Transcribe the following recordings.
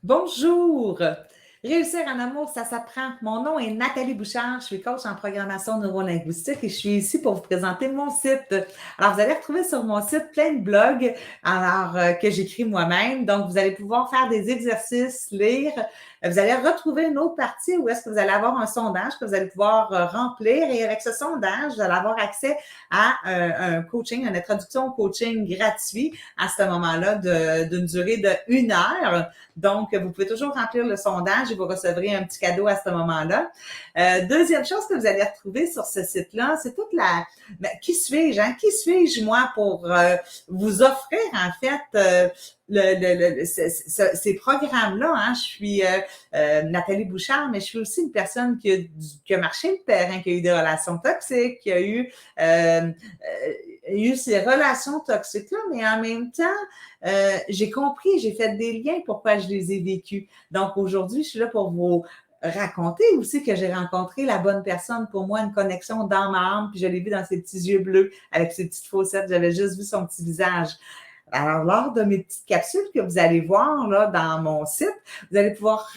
Bonjour! Réussir en amour, ça s'apprend. Mon nom est Nathalie Bouchard, je suis coach en programmation neurolinguistique et je suis ici pour vous présenter mon site. Alors, vous allez retrouver sur mon site plein de blogs que j'écris moi-même. Donc, vous allez pouvoir faire des exercices, lire. Vous allez retrouver une autre partie où est-ce que vous allez avoir un sondage que vous allez pouvoir remplir et avec ce sondage, vous allez avoir accès à un coaching, une introduction au coaching gratuit à ce moment-là d'une durée de 1 heure. Donc, vous pouvez toujours remplir le sondage et vous recevrez un petit cadeau à ce moment-là. Deuxième chose que vous allez retrouver sur ce site-là, c'est toute la... qui suis-je? Hein? Qui suis-je, moi, pour vous offrir, en fait, ces programmes-là. Hein? Je suis Nathalie Bouchard, mais je suis aussi une personne qui a marché le terrain, qui a eu des relations toxiques, qui a eu ces relations toxiques-là, mais en même temps, j'ai compris, j'ai fait des liens pourquoi je les ai vécues. Donc aujourd'hui, je suis là pour vous raconter aussi que j'ai rencontré la bonne personne pour moi, une connexion dans ma âme, puis je l'ai vu dans ses petits yeux bleus avec ses petites faussettes, j'avais juste vu son petit visage. Alors, lors de mes petites capsules que vous allez voir là dans mon site, vous allez pouvoir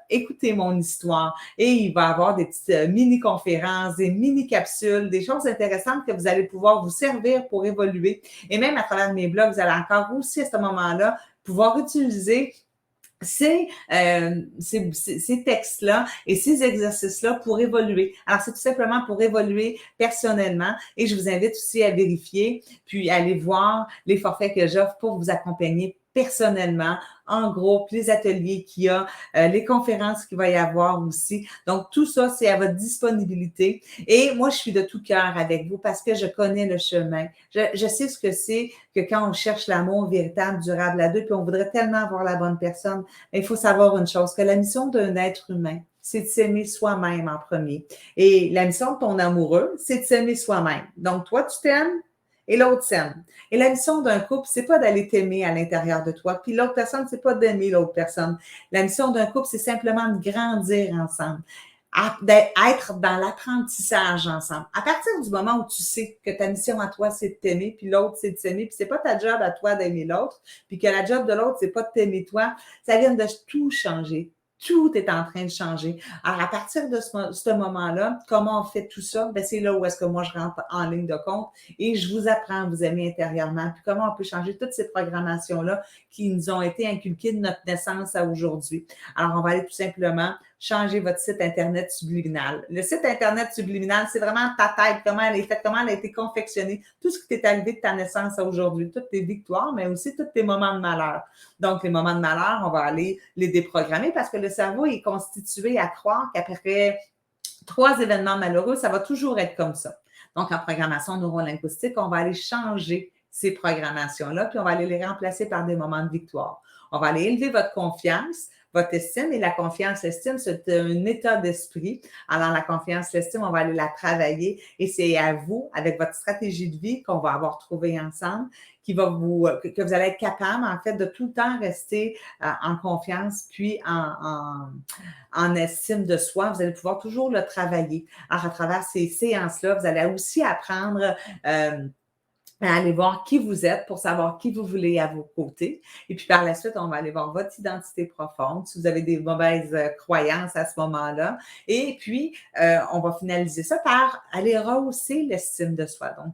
écouter mon histoire et il va y avoir des petites mini-conférences, des mini-capsules, des choses intéressantes que vous allez pouvoir vous servir pour évoluer. Et même à travers mes blogs, vous allez encore aussi à ce moment-là pouvoir utiliser ces textes-là et ces exercices-là pour évoluer. Alors, c'est tout simplement pour évoluer personnellement et je vous invite aussi à vérifier puis aller voir les forfaits que j'offre pour vous accompagner personnellement, en groupe, les ateliers qu'il y a, les conférences qu'il va y avoir aussi. Donc, tout ça, c'est à votre disponibilité. Et moi, je suis de tout cœur avec vous parce que je connais le chemin. Je sais ce que c'est que quand on cherche l'amour véritable, durable à deux, puis on voudrait tellement avoir la bonne personne, mais il faut savoir une chose, que la mission d'un être humain, c'est de s'aimer soi-même en premier. Et la mission de ton amoureux, c'est de s'aimer soi-même. Donc, toi, tu t'aimes, et l'autre s'aime. Et la mission d'un couple, c'est pas d'aller t'aimer à l'intérieur de toi, puis l'autre personne, c'est pas d'aimer l'autre personne. La mission d'un couple, c'est simplement de grandir ensemble, d'être dans l'apprentissage ensemble. À partir du moment où tu sais que ta mission à toi, c'est de t'aimer, puis l'autre, c'est de s'aimer, puis c'est pas ta job à toi d'aimer l'autre, puis que la job de l'autre, c'est pas de t'aimer toi, ça vient de tout changer. Tout est en train de changer. Alors, à partir de ce moment-là, comment on fait tout ça? Ben, c'est là où est-ce que moi, je rentre en ligne de compte et je vous apprends à vous aimer intérieurement. Puis comment on peut changer toutes ces programmations-là qui nous ont été inculquées de notre naissance à aujourd'hui. Alors, on va aller tout simplement changer votre site Internet subliminal. Le site Internet subliminal, c'est vraiment ta tête, comment elle est faite, comment elle a été confectionnée, tout ce qui t'est arrivé de ta naissance à aujourd'hui, toutes tes victoires, mais aussi tous tes moments de malheur. Donc, les moments de malheur, on va aller les déprogrammer parce que le cerveau est constitué à croire qu'après 3 événements malheureux, ça va toujours être comme ça. Donc, en programmation neurolinguistique, on va aller changer ces programmations-là, puis on va aller les remplacer par des moments de victoire. On va aller élever votre confiance, votre estime, et la confiance, l'estime, c'est un état d'esprit. Alors, la confiance, l'estime, on va aller la travailler et c'est à vous, avec votre stratégie de vie qu'on va avoir trouvé ensemble, que vous allez être capable, en fait, de tout le temps rester en confiance, puis en estime de soi. Vous allez pouvoir toujours le travailler. Alors, à travers ces séances-là, vous allez aussi apprendre à aller voir qui vous êtes pour savoir qui vous voulez à vos côtés. Et puis par la suite, on va aller voir votre identité profonde, si vous avez des mauvaises croyances à ce moment-là. Et puis, on va finaliser ça par aller rehausser l'estime de soi. Donc,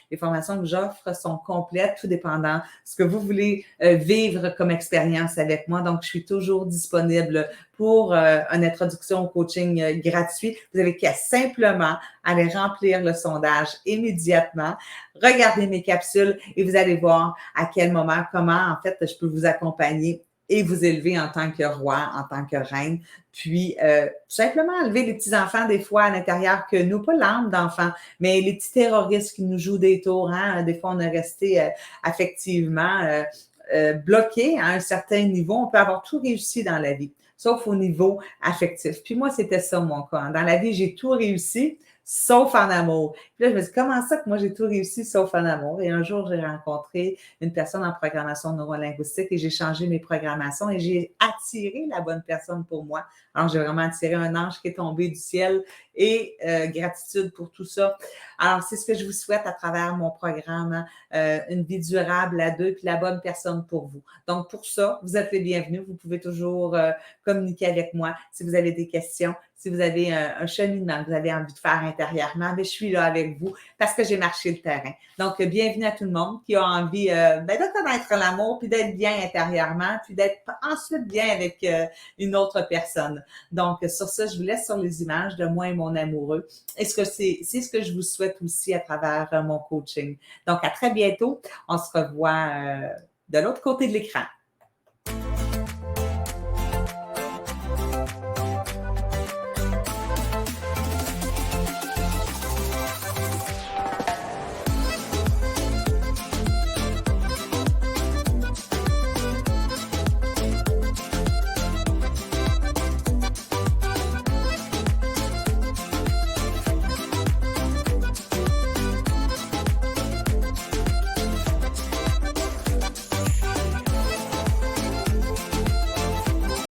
les formations que j'offre sont complètes, tout dépendant de ce que vous voulez vivre comme expérience avec moi. Donc, je suis toujours disponible pour une introduction au coaching gratuit. Vous avez qu'à simplement aller remplir le sondage immédiatement, regardez mes capsules et vous allez voir à quel moment, comment en fait je peux vous accompagner et vous élever en tant que roi, en tant que reine. Puis, tout simplement enlever les petits-enfants des fois à l'intérieur que nous, pas l'âme d'enfant, mais les petits terroristes qui nous jouent des tours. Hein? Des fois, on est resté affectivement bloqué à un certain niveau. On peut avoir tout réussi dans la vie, sauf au niveau affectif. Puis moi, c'était ça mon cas. Dans la vie, j'ai tout réussi, sauf en amour. Puis là, je me dis, comment ça que moi, j'ai tout réussi sauf en amour? Et un jour, j'ai rencontré une personne en programmation neurolinguistique et j'ai changé mes programmations et j'ai attiré la bonne personne pour moi. Alors, j'ai vraiment attiré un ange qui est tombé du ciel et gratitude pour tout ça. Alors, c'est ce que je vous souhaite à travers mon programme, une vie durable à deux, puis la bonne personne pour vous. Donc, pour ça, vous êtes les bienvenus. Vous pouvez toujours communiquer avec moi si vous avez des questions, si vous avez un cheminement que vous avez envie de faire intérieurement, mais je suis là avec vous parce que j'ai marché le terrain. Donc, bienvenue à tout le monde qui a envie de connaître l'amour, puis d'être bien intérieurement, puis d'être ensuite bien avec une autre personne. Donc, sur ça, je vous laisse sur les images de moi et mon amoureux. Et c'est ce que je vous souhaite aussi à travers mon coaching. Donc, à très bientôt. On se revoit de l'autre côté de l'écran.